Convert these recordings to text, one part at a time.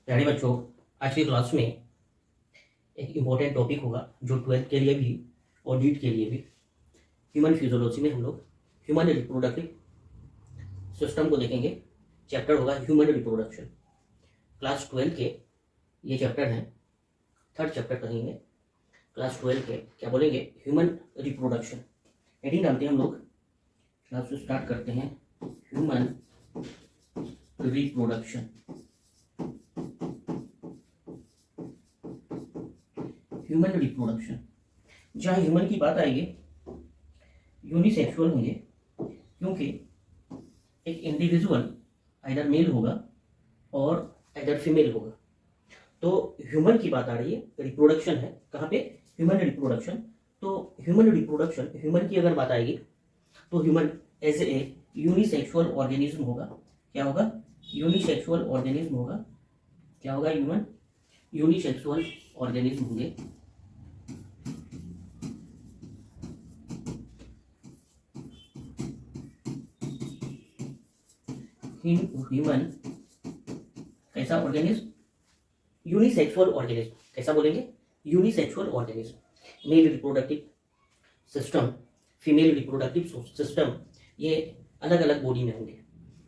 प्यारे बच्चों, आज की क्लास में एक इम्पोर्टेंट टॉपिक होगा जो 12th के लिए भी और नीट के लिए भी। ह्यूमन फिजियोलॉजी में हम लोग ह्यूमन रिप्रोडक्टिव सिस्टम को देखेंगे। चैप्टर होगा ह्यूमन रिप्रोडक्शन। क्लास 12 के ये चैप्टर हैं, थर्ड चैप्टर कहेंगे। क्लास 12 के क्या बोलेंगे? Human reproduction. हेडिंग डालते हैं हम लोग, क्लास को स्टार्ट करते हैं। Human reproduction. ह्यूमन रिप्रोडक्शन, जहाँ ह्यूमन की बात आएगी यूनिसेक्सुअल होंगे, क्योंकि एक इंडिविजुअल आइदर मेल होगा और आइदर फीमेल होगा। तो ह्यूमन की बात आ रही है, रिप्रोडक्शन है कहाँ पे? Human reproduction. तो ह्यूमन रिप्रोडक्शन, ह्यूमन की अगर बात आएगी तो human as a unisexual organism होगा। क्या होगा? यूनिसेक्सुअल ऑर्गेनिज्म होगा। क्या होगा? ह्यूमन यूनिसेक्सुअल ऑर्गेनिज्म होंगे। ह्यूमन कैसा ऑर्गेनिज्म? Unisexual organism. कैसा बोलेंगे? Unisexual organism. Male reproductive system, female reproductive system, ये अलग अलग बॉडी में होंगे।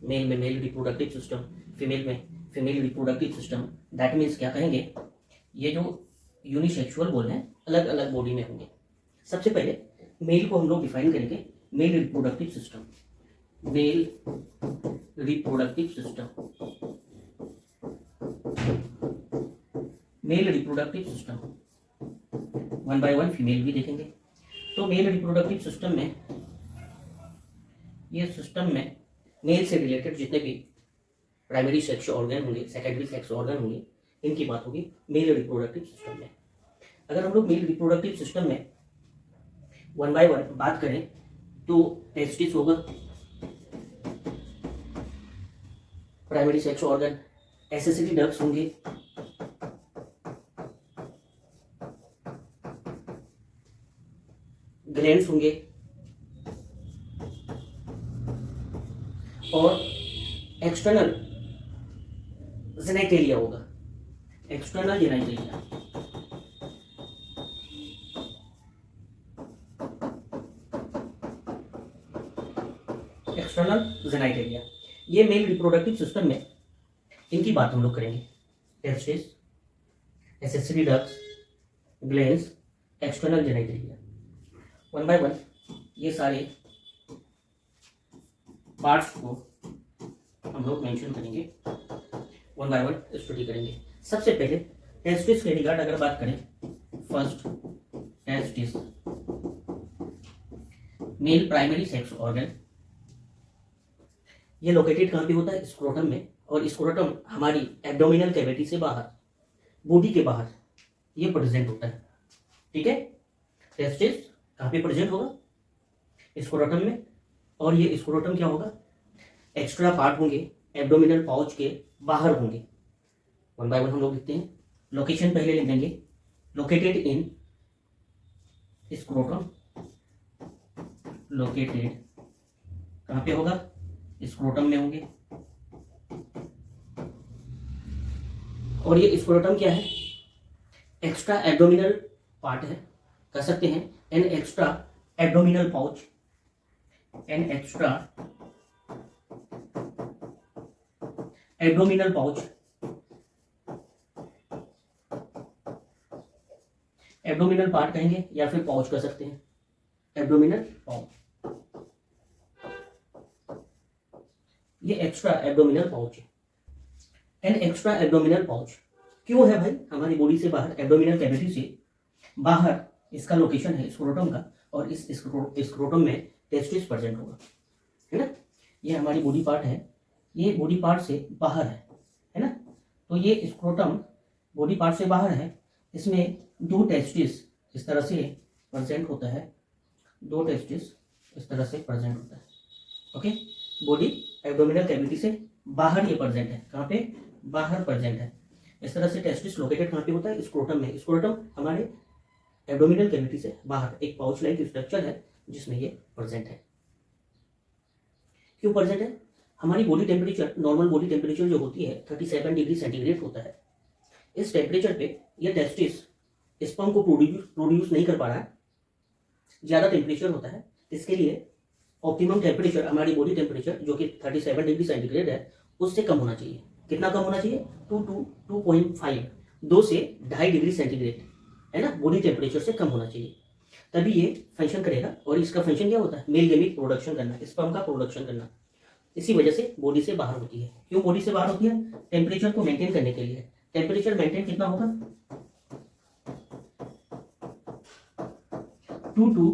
मेल में मेल रिप्रोडक्टिव सिस्टम, फीमेल में female reproductive system. That means क्या कहेंगे? ये जो यूनिसेक्सुअल बोल रहे हैं अलग अलग बॉडी में होंगे। सबसे पहले मेल को हम लोग डिफाइन करेंगे। Mail reproductive system, mail reproductive system, mail reproductive system. One by one female भी देखेंगे। तो मेल रिप्रोडक्टिव सिस्टम में, ये सिस्टम में मेल से रिलेटेड जितने भी प्राइमरी सेक्स ऑर्गन होंगे, सेकेंडरी सेक्स ऑर्गन होंगे, इनकी बात होगी मेल रिप्रोडक्टिव सिस्टम में। अगर हम लोग मेल रिप्रोडक्टिव सिस्टम में वन बाय वन बात करें तो टेस्टिस होगा, primary sex organ, accessory ducts होंगे, ग्लैंड्स होंगे और एक्सटर्नल जेनेटेरिया होगा। एक्सटर्नल जेनेटेरिया, एक्सटर्नल जेनेटेरिया, ये मेल रिप्रोडक्टिव सिस्टम में इनकी बात हम लोग करेंगे। Testis, accessory ducts, glands, external genitalia. One by one ये सारे पार्ट्स को हम लोग मेंशन करेंगे, वन बाय वन स्टडी करेंगे। सबसे पहले टेस्टिस के रिगार्ड अगर बात करें, first testis, male primary sex organ. ये लोकेटेड कहाँ पे होता है? स्क्रोटम में। और स्क्रोटम हमारी एब्डोमिनल कैविटी से बाहर, बॉडी के बाहर ये प्रेजेंट होता है। ठीक है, टेस्टिस कहाँ पे प्रेजेंट होगा? स्क्रोटम में। और ये स्क्रोटम क्या होगा? एक्स्ट्रा पार्ट होंगे, एब्डोमिनल पाउच के बाहर होंगे। वन बाय वन हम लोग लिखते हैं। लोकेशन पहले लिख देंगे, लोकेटेड इन स्क्रोटम। लोकेटेड कहाँ पे होगा? स्क्रोटम में होंगे। और ये स्क्रोटम क्या है? एक्स्ट्रा एब्डोमिनल पार्ट है, कह सकते हैं an extra abdominal pouch, an extra abdominal pouch. Abdominal part कहेंगे या फिर पाउच कह सकते हैं, एब्डोमिनल पाउच। ये एक्स्ट्रा एब्डोमिनल पाउच है, एन एक्स्ट्रा एब्डोमिनल पाउच। क्यों है भाई? हमारी बॉडी से बाहर, एब्डोमिनल कैविटी से बाहर इसका लोकेशन है स्क्रोटम का, और इस स्क्रोटम में टेस्टिस प्रेजेंट होगा, है ना। ये हमारी बॉडी पार्ट है, ये बॉडी पार्ट से बाहर है ना। तो ये स्क्रोटम बॉडी पार्ट से बाहर है, इसमें दो टेस्टिस इस तरह से प्रेजेंट होता है, दो टेस्टिस इस तरह से प्रेजेंट होता है। ओके, बॉडी एब्डोमिनल कैविटी से बाहर ये प्रेजेंट है। कहाँ पे? बाहर प्रेजेंट है। इस तरह से टेस्टिस लोकेटेड कहाँ पे होता है? स्क्रोटम में। स्क्रोटम हमारे एब्डोमिनल कैविटी से बाहर एक पाउच लाइक स्ट्रक्चर है जिसमें ये प्रेजेंट है। क्यों प्रेजेंट है? हमारी body temperature, normal body temperature जो होती है 37 डिग्री सेंटीग्रेड होता है। इस टेम्परेचर पे ये टेस्टिस स्पर्म को प्रोड्यूस नहीं कर पा रहा है, ज़्यादा टेम्परेचर होता है, इसके लिए ऑप्टिमम टेम्परेचर हमारी बॉडी टेम्परेचर जो कि 37 डिग्री सेंटीग्रेड है उससे कम होना चाहिए। कितना कम होना चाहिए? 2.5, 2 से 2.5 डिग्री सेंटीग्रेड, है ना, बॉडी टेम्परेचर से कम होना चाहिए, तभी ये फंक्शन करेगा। और इसका फंक्शन क्या होता है? मेल गेमिक प्रोडक्शन करना, स्पर्म का प्रोडक्शन करना। इसी वजह से बॉडी से बाहर होती है। क्यों बॉडी से बाहर होती है? टेम्परेचर को मेंटेन करने के लिए। टेम्परेचर मेंटेन कितना होगा? 2 to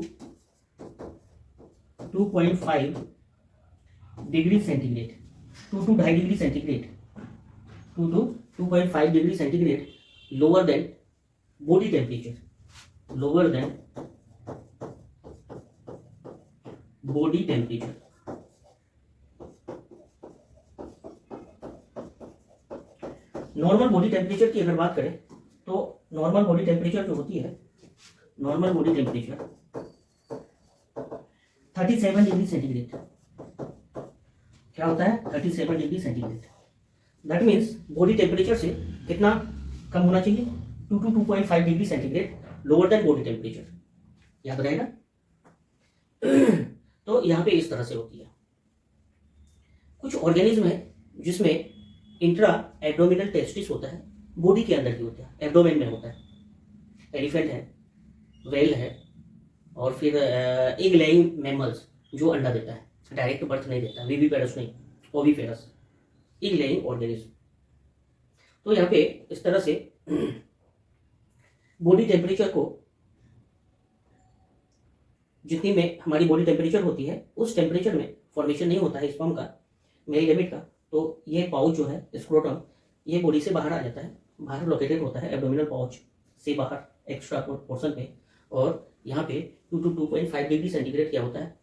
2.5 degree centigrade, 2 to 2.5 degree centigrade, 2 to 2.5 degree centigrade lower than body temperature, lower than body temperature. Normal body temperature की अगर बात करें तो नॉर्मल बॉडी टेम्परेचर जो होती है, normal body temperature 37 degree centigrade. क्या होता है? 37 degree centigrade. That means body temperature से कितना कम होना चाहिए? 2 to 2.5 degree centigrade lower than body temperature. याद रहेगा? तो यहाँ पे इस तरह से होती है। कुछ ऑर्गेनिज्म है जिसमें इंट्रा एब्डोमिनल टेस्टिस होता है, बॉडी के अंदर ही होता है, एब्डोमेन में होता है। एलिफेंट है, व्हेल है, और फिर एग लेइंग मैमल्स जो अंडा देता है, डायरेक्ट बर्थ नहीं देता, विविपेरस नहीं, ओविपेरस, एग लेइंग ऑर्गेनिज्म। तो यहाँ पे इस तरह से बॉडी टेम्परेचर को, जितनी में हमारी बॉडी टेम्परेचर होती है उस टेम्परेचर में फॉर्मेशन नहीं होता है स्पर्म का, मेल गैमेट का, तो ये पाउच जो है स्क्रोटम, ये बॉडी से बाहर आ जाता है, बाहर लोकेटेड होता है एब्डोमिनल पाउच से बाहर एक्स्ट्रा पोर्शन पे। और यहाँ पे 2 to 2.5 डिग्री सेंटीग्रेड क्या होता है?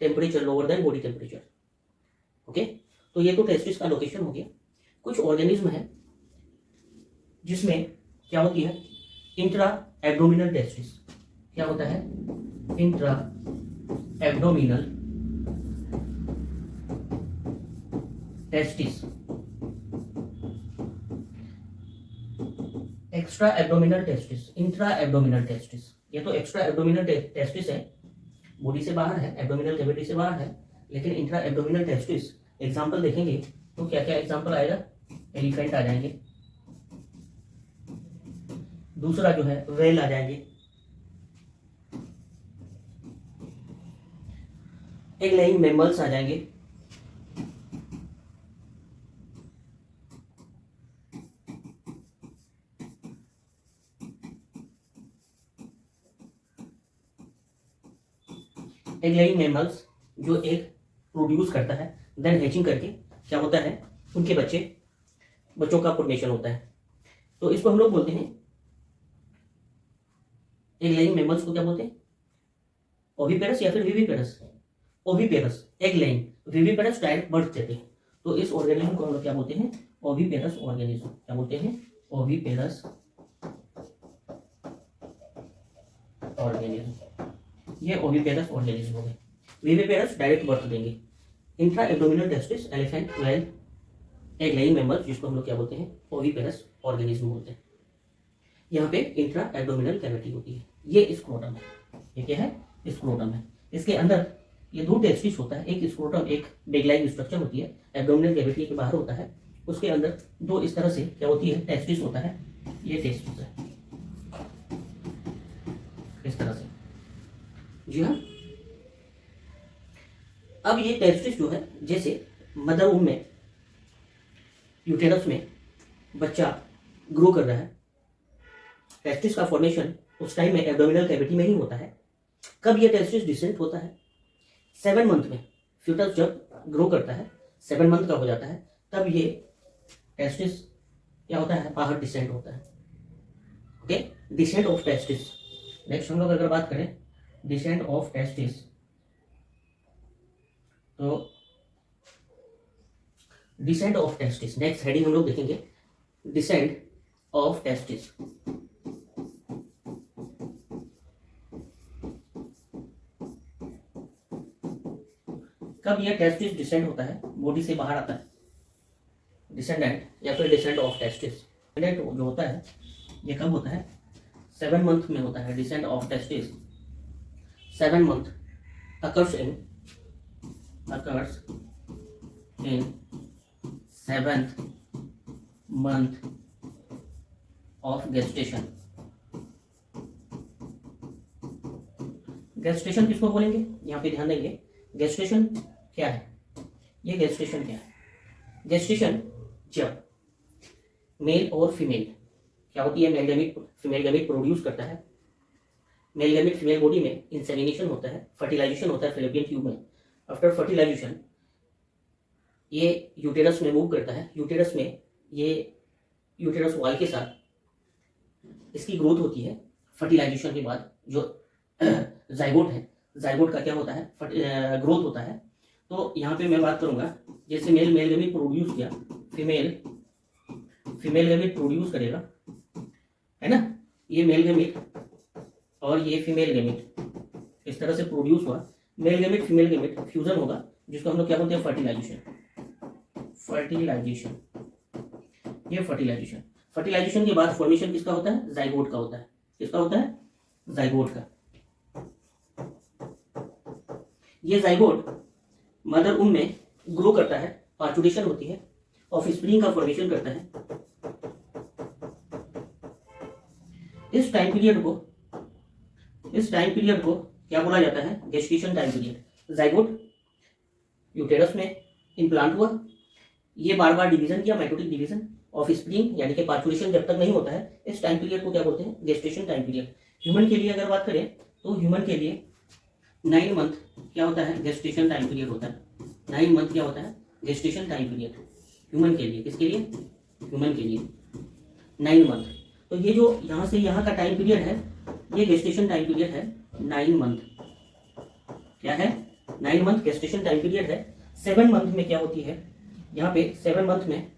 Temperature lower than body temperature. Okay, तो ये तो टेस्टिस का लोकेशन हो गया। कुछ ऑर्गेनिज्म है जिसमें क्या होती है? Intra abdominal testis. क्या होता है? Intra abdominal testis, extra abdominal testis, intra abdominal testis. ये तो एक्स्ट्रा एब्डोमिनल टेस्टिस है, बॉडी से बाहर है, एब्डोमिनल कैविटी से बाहर है, लेकिन इंट्रा एब्डोमिनल टेस्टिस एग्जांपल देखेंगे तो क्या क्या एग्जांपल आएगा? एलिफेंट आ जाएंगे, दूसरा जो है व्हेल आ जाएंगे, एग लेइंग मैमल्स आ जाएंगे, एग लेइंग मैमल्स जो एग प्रोड्यूस करता है, देन हैचिंग करके क्या होता है? उनके बच्चों का फॉर्मेशन होता है। तो इसको हम लोग बोलते हैं, एग लेइंग मैमल्स को क्या बोलते हैं? ओविपेरस या फिर viviparous? Oviparous, egg laying, viviparous direct birth देते हैं। तो इस ऑर्गेनिज्म को हम लोग क्या बोलते हैं? Oviparous organism. क्या बोलते हैं? Oviparous organism. ये ओविपेरस ऑर्गेनिज्म हो गए। विविपेरस डायरेक्ट बर्थ देंगे। Intra abdominal testis, elephant, whale, egg laying mammals जिसको हम लोग क्या बोलते हैं? ओविपेरस ऑर्गेनिज्म बोलते हैं। यहाँ पे इंट्रा एब्डोमिनल कैविटी होती है, ये स्क्रोटम है। ये क्या है? स्क्रोटम है। इसके अंदर ये 2 टेस्टिस होता है, एक स्क्रोटम, एक बेग लाइक स्ट्रक्चर होती है, एब्डोमिनल कैविटी के बाहर होता है, उसके अंदर 2 इस तरह से क्या होती है? टेस्टिस होता है। ये टेस्टिस है इस तरह से। जी हाँ। अब ये टेस्टिस जो है, जैसे मदर वूम में, यूटेरस में बच्चा ग्रो कर रहा है, टेस्टिस का फॉर्मेशन उस टाइम में एब्डोमिनल कैविटी में ही होता है। कब ये टेस्टिस डिसेंट होता है? 7 मंथ में। फ्यूटस जब ग्रो करता है, 7 मंथ का हो जाता है, तब ये टेस्टिस क्या होता है? बाहर डिसेंट होता है। Okay, descent of testis. Next हम लोग अगर बात करें डिसेंट ऑफ टेस्टिस, तो descent of testis next heading हम लोग देखेंगे, डिसेंट ऑफ टेस्टिस। कब यह टेस्टिस डिसेंट होता है? बॉडी से बाहर आता है, डिसेंडेंट या फिर डिसेंट ऑफ टेस्टिस। जो होता है ये कब होता है? 7 मंथ में होता है। Descent of testis 7 month occurs in 7th month of gestation। Gestation किसको बोलेंगे? यहाँ पे ध्यान देंगे, गेस्टेशन क्या है? ये गेस्टेशन क्या है? गेस्टेशन जब मेल और फीमेल क्या होती है, male gamete female gamete produce करता है, मेल गैमेट फीमेल बॉडी में इंसेमिनेशन होता है, फर्टिलाइजेशन होता है फैलोपियन ट्यूब में। आफ्टर फर्टिलाइजेशन ये यूटेरस में मूव करता है, यूटेरस में ये यूटेरस वॉल के साथ इसकी ग्रोथ होती है। फर्टिलाइजेशन के बाद जो जाइगोट है, जाइगोट का क्या होता है, ग्रोथ होता है। तो यहाँ पे मैं बात करूंगा, जैसे मेल गैमेट प्रोड्यूस किया, फीमेल गैमेट प्रोड्यूस करेगा, है ना, ये मेल गैमेट और ये फीमेल गैमेट इस तरह से प्रोड्यूस हुआ। Male gamete female gamete fusion होगा, जिसको हम लोग क्या बोलते हैं, फर्टिलाइजेशन। ये फर्टिलाइजेशन के बाद फॉर्मेशन किसका होता है? जाइगोट का होता है। किसका होता है? जाइगोट का। ये जाइगोट मदर उम में ग्रो करता है, पार्चुरेशन होती है, ऑफस्प्रिंग का फॉर्मेशन करता है। इस टाइम पीरियड को क्या बोला जाता है? Gestation time period. Zygote uterus में इम्प्लांट हुआ, ये बार बार डिवीजन किया, माइटोटिक डिवीजन, ऑफस्प्रिंग यानी कि पार्चुरेशन जब तक नहीं होता है, इस टाइम पीरियड को क्या बोलते हैं? Gestation time period. ह्यूमन के लिए अगर बात करें तो ह्यूमन के लिए 9 मंथ क्या होता है? गेस्टेशन टाइम पीरियड होता है। 9 मंथ क्या होता है? गेस्टेशन टाइम पीरियड ह्यूमन के लिए। किसके लिए? ह्यूमन के लिए 9 मंथ। तो ये जो यहाँ से यहाँ का टाइम पीरियड है, ये गेस्टेशन टाइम पीरियड है 9 मंथ। क्या है? 9 मंथ गेस्टेशन टाइम पीरियड है। 7 मंथ में क्या होती है? यहाँ पे 7 मंथ में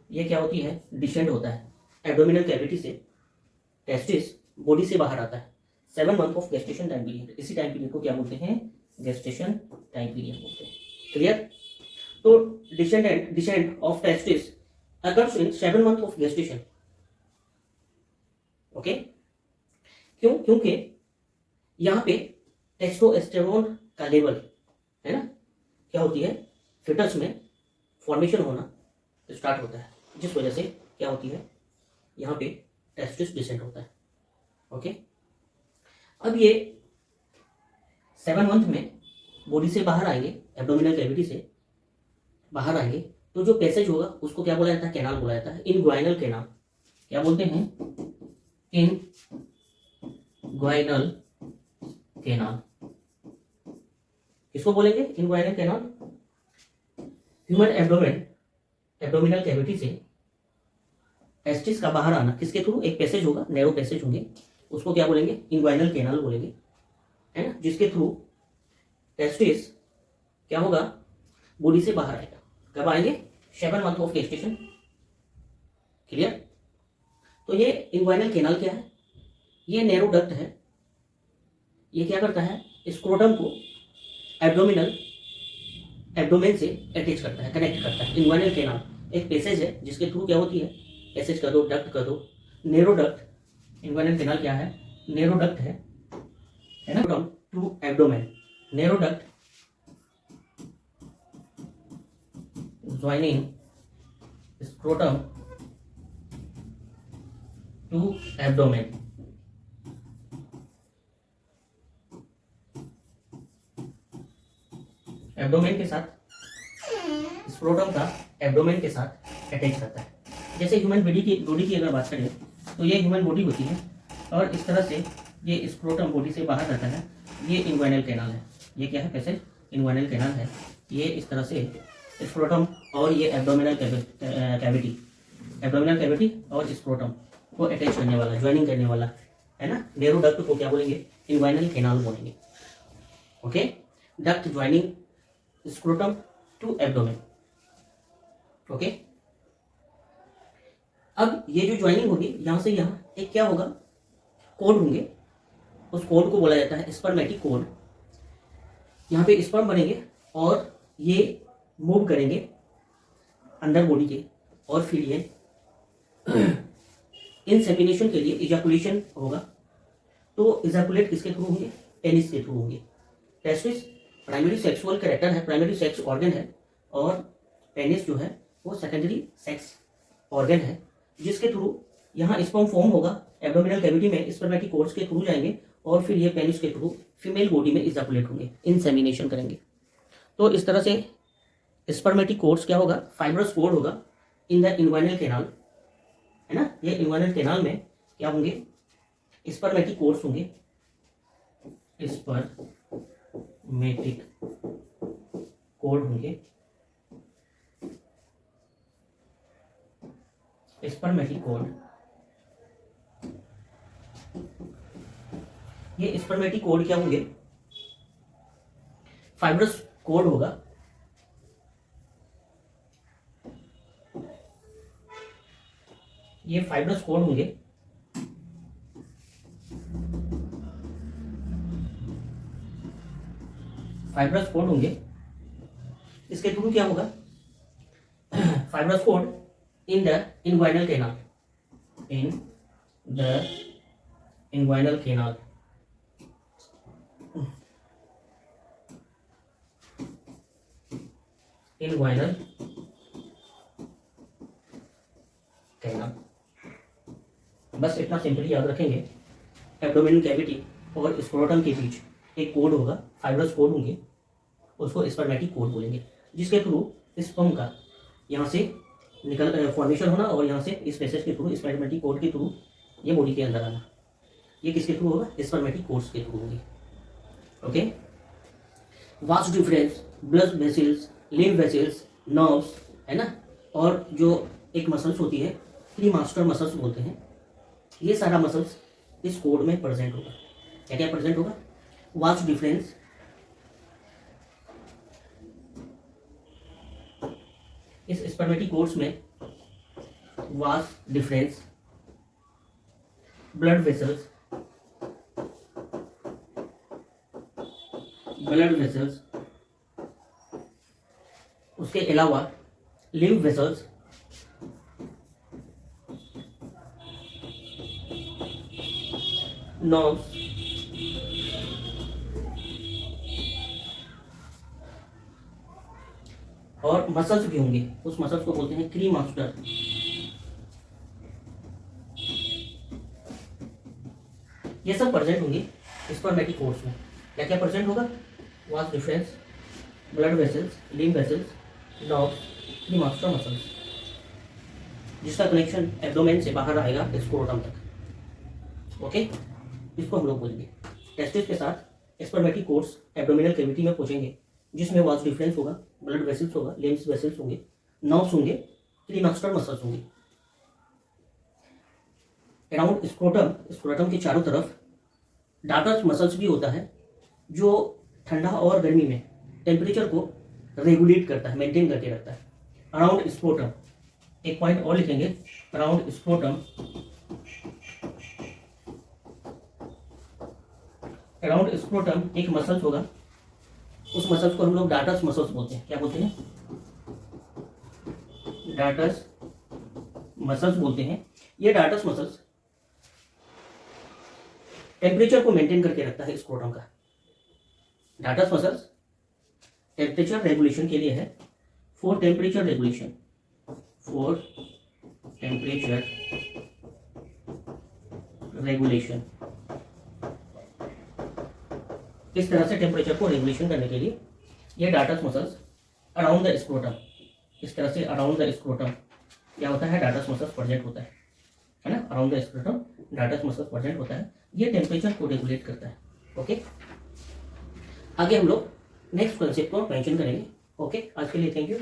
ये क्या होती है? डिसेंड होता है एब्डोमिनल कैविटी से, टेस्टिस बॉडी से बाहर आता है। 7 month of gestation time period, इसी टाइम पीरियड को क्या बोलते हैं? गेस्टेशन टाइम पीरियड बोलते हैं। क्लियर? तो descent of testis occurs in 7 month of gestation। Okay, क्यों? क्योंकि यहाँ पे टेस्टोस्टेरोन का लेवल है ना, क्या होती है? फिटस में फॉर्मेशन होना स्टार्ट होता है, जिस वजह से क्या होती है? यहाँ पे टेस्टिस डिसेंट होता है। ओके, अब ये 7 मंथ में बॉडी से बाहर आएंगे, एब्डोमिनल कैविटी से बाहर आएंगे, तो जो पैसेज होगा उसको क्या बोला जाता है? कैनाल बोला जाता है, इनग्वाइनल कैनाल। क्या बोलते हैं? Inguinal canal. किसको बोलेंगे? Inguinal canal. Human abdominal cavity से टेस्टिस का बाहर आना किसके थ्रू? एक पैसेज होगा, नैरो पैसेज होंगे, उसको क्या बोलेंगे? इनग्वाइनल कैनाल बोलेंगे, है ना, जिसके थ्रू टेस्टिस क्या होगा? बॉडी से बाहर आएगा। कब आएंगे? 7 मंथ ऑफ गेस्टेशन। क्लियर? तो ये इनग्वाइनल कैनाल क्या है? ये नैरो डक्ट है। ये क्या करता है? स्क्रोटम को एब्डोमेन से अटैच करता है, कनेक्ट करता है। इनग्वाइनल कैनाल एक पैसेज है जिसके थ्रू क्या होती है? पैसेज कर दो, डक्ट कर दो, नैरो डक्ट। इनग्वाइनल कैनाल क्या है? नैरो डक्ट है ना, to abdomen. Narrow duct joining scrotum to abdomen। Abdomen के साथ, स्क्रोटम का एब्डोमेन के साथ अटैच करता है। जैसे ह्यूमन बॉडी की अगर बात करें तो ये ह्यूमन बॉडी होती है और इस तरह से ये स्क्रोटम बॉडी से बाहर रहता है। ये इनग्वाइनल कैनाल है। ये क्या है? पैसेज इनग्वाइनल कैनाल है। ये इस तरह से स्क्रोटम और ये एब्डोमिनल कैविटी और स्क्रोटम को अटैच करने वाला, ज्वाइनिंग करने वाला, है ना, नैरो डक्ट को क्या बोलेंगे? इनग्वाइनल कैनाल बोलेंगे। Okay, duct joining scrotum to abdomen. Okay, अब ये जो ज्वाइनिंग होगी यहां से यहां, एक क्या होगा? कोड होंगे। उस कोड को बोला जाता है स्पर्मेटिक कोड। यहाँ पे स्पर्म बनेंगे और ये मूव करेंगे अंदर बॉडी के, और फिर ये इंसेमिनेशन के लिए इजैकुलेशन होगा, तो इजैकुलेट किसके थ्रू होंगे? पेनिस के थ्रू होंगे। टेस्टिस प्राइमरी सेक्सुअल कैरेक्टर है, प्राइमरी सेक्स ऑर्गन है, और पेनिस जो है वो सेकेंडरी सेक्स ऑर्गन है, जिसके थ्रू यहाँ स्पर्म फॉर्म होगा एब्डोमिनल कैविटी में, स्पर्मेटिकोड्स के थ्रू जाएंगे और फिर ये पेनिस के थ्रू फीमेल बॉडी में इजैकुलेट होंगे, इंसेमिनेशन करेंगे। तो इस तरह से स्पर्मेटिकोड्स क्या होगा? फाइब्रस कोड होगा इन द इन्वाइनल कैनाल, है ना। ये इन्वाइनल कैनाल में क्या होंगे? स्पर्मेटिकोड्स होंगे, स्पर्मेटिक कोड होंगे, स्पर्मेटिक कोड। ये स्पर्मेटिक कोड क्या होंगे? फाइब्रस कोड होगा, ये फाइब्रस कोड होंगे, फाइब्रस कोड होंगे। इसके थ्रू क्या होगा? Fibrous code in the inguinal canal, in the inguinal canal, inguinal canal. बस इतना सिंपली याद रखेंगे। एब्डोमिनल कैविटी और स्क्रोटम के बीच एक कोड होगा, फाइब्रस कोड होंगे, उसको स्पर्मेटिक कोड बोलेंगे, जिसके थ्रू स्पर्म का यहाँ से निकल फॉर्मेशन होना और यहाँ से इस पैसेज के थ्रू, स्पर्मेटिक कोड के थ्रू ये बॉडी के अंदर आना। ये किसके थ्रू होगा? स्पर्मेटिक कोड्स के थ्रू होगी। Okay. Vast difference blood vessels, lymph vessels, nerves, है ना, और जो एक मसल्स होती है प्रीमास्टर मसल्स बोलते हैं, ये सारा मसल्स इस कोड में प्रेजेंट होगा। क्या क्या प्रेजेंट होगा? वास्ट डिफरेंस, इस स्पर्मेटिक कोड्स में वास्ट डिफरेंस, ब्लड वेसल्स, उसके अलावा लिम्फ वेसल्स, नर्व्स, और मसल्स भी होंगे। उस मसल्स को बोलते हैं क्रीमास्टर। ये सब प्रेजेंट होंगे स्पर्मेटिक कोड्स में। क्या क्या प्रेजेंट होगा? Vast difference, blood vessels, lymph vessels, nerves, cremaster muscles, जिसका कनेक्शन एब्डोमेन से बाहर आएगा स्क्रोटम तक। ओके, इसको हम लोग बोलेंगे। टेस्टिस के साथ स्पर्मेटिक कोड्स एब्डोमिनल कैविटी में पहुंचेंगे, जिसमें वास्ट डिफरेंस होगा, ब्लड वेसल्स होगा, लिम्फ वेसल्स होंगे, नर्व्स होंगे, क्रीमास्टर मसल्स होंगे। अराउंड स्क्रोटम, स्क्रोटम के चारों तरफ डार्टस मसल्स भी होता है, जो ठंडा और गर्मी में टेम्परेचर को रेगुलेट करता है, मेंटेन करके रखता है। अराउंड स्क्रोटम, एक पॉइंट और लिखेंगे, अराउंड स्क्रोटम, अराउंड स्क्रोटम एक मसल्स होगा, उस मसल्स को हम लोग डार्टस मसल्स बोलते हैं। क्या बोलते हैं? डार्टस मसल्स बोलते हैं। ये डार्टस मसल्स टेम्परेचर को मेंटेन करके रखता है स्क्रोटम का। डार्टस मसल्स टेम्परेचर रेगुलेशन के लिए है, for temperature regulation, for temperature regulation. इस तरह से टेम्परेचर को रेगुलेशन करने के लिए ये डार्टस मसल्स अराउंड द स्क्रोटम, इस तरह से अराउंड द स्क्रोटम क्या होता है? डार्टस मसल्स प्रेजेंट होता है ना। Around the scrotum dartos muscles present होता है, ये टेम्परेचर को रेगुलेट करता है। ओके, आगे हम लोग नेक्स्ट कॉन्सेप्ट को मेंशन करेंगे। ओके, आज के लिए थैंक यू।